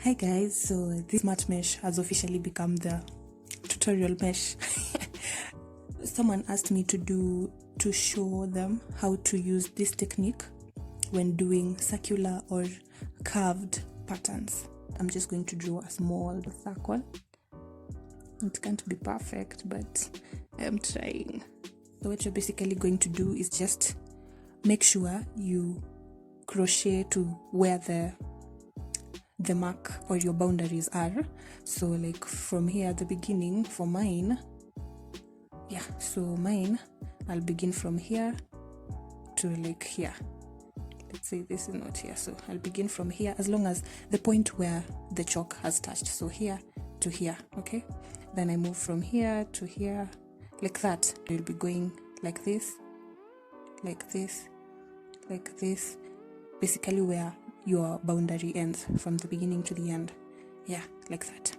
Hi guys, so this matte mesh has officially become the tutorial mesh. Someone asked me to show them how to use this technique when doing circular or curved patterns. I'm just going to draw a small circle. It can't be perfect, but I'm trying. So what you're basically going to do is just make sure you crochet to where the mark or your boundaries are. So like from here at the beginning for mine, I'll begin from here to like here. Let's say this is not here, so I'll begin from here as long as the point where the chalk has touched, so here to here. Okay, then I move from here to here like that. You'll be going like this, like this, like this, basically where your boundary ends from the beginning to the end. Yeah, like that.